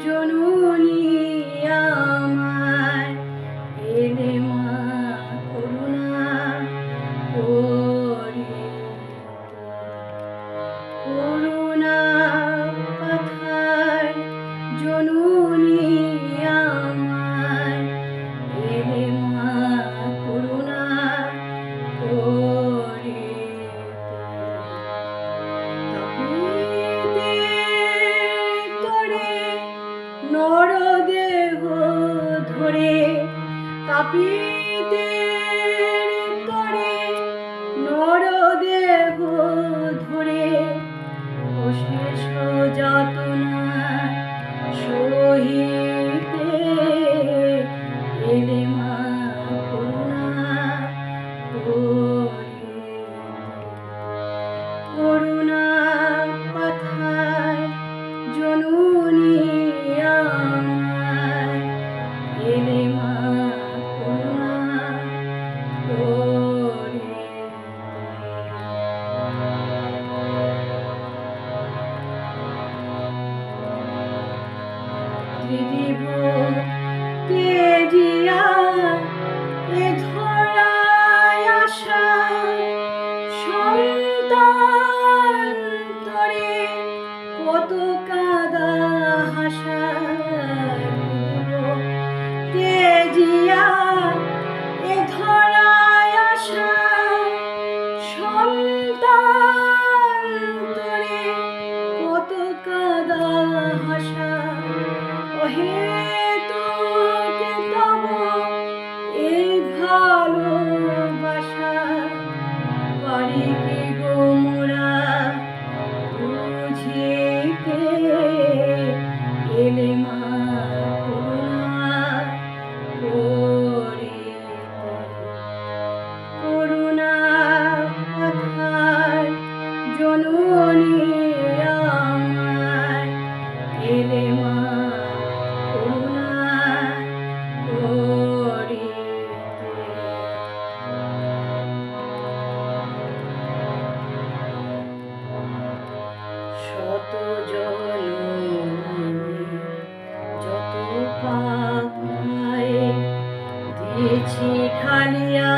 জননী আমার এলে মা করুণা করিতে করুণা পাথার জননী আমার এলে মা করুণা নরদেহ ধরে তাপিতে তরে নরদেহ ধরে অশেষ যাতনা সহিতে এলে মা করুণা করুণা পাথার জননী আমার এলে মা করুণা ত্রিদিব তেজিয়া এ ধরায় আসা সন্তান তরে কত কাদা হাসা তেজিয়া এ ধরায় আসা সন্তান তরে কত কাদা হাসা অহেতুকে তব এই ভালোবাসা পারি কি গো মোরা বুঝিতে এলে মা করুণা পাথার জননী আমার এলে মা শত জনমে যত পাপ মায়ে দিয়েছি ঢালিয়া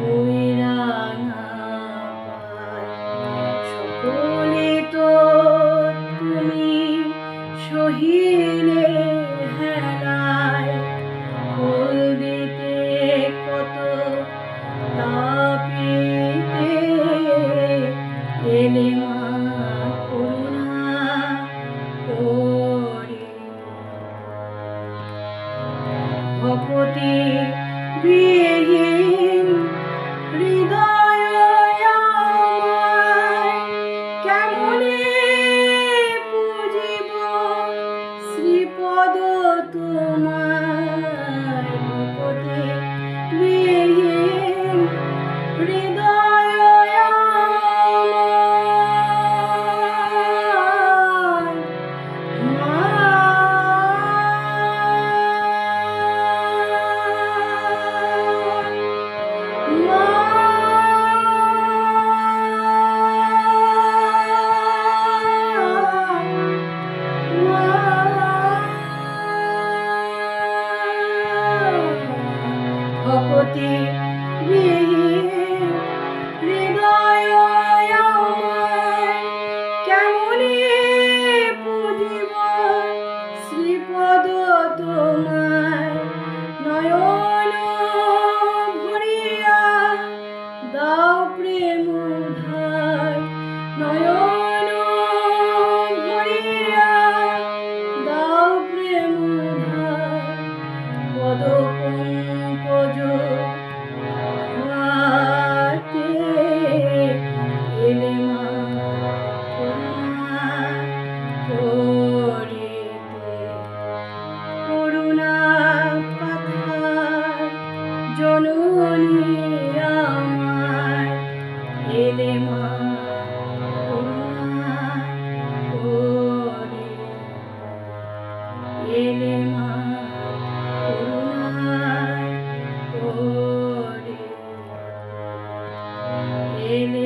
ওই রাঙা পায় সকলে তো তুমি সহিলে হেলায় ফুল দিতে কত তাপিতে এলে মা করুণা ভগবতী বিহীন হৃদয় আমার কেমনে পুজিব শ্রীপদ তোমার ভগবতী বিহীন হৃদয় ভগবতী হৃদয় আমার কেমনে পুজিব শ্রীপদ তোমার নয়ন ভরিয়া দাও প্রেম ধার নয়ন ভরিয়া দাও প্রেম ধার পদ পঙ্কজ হাতে এলে মা করুণা করিতে করুণা পাথার জননী আমার এলে মা করুণা করিতে এলে মা করুণা করিতে এলে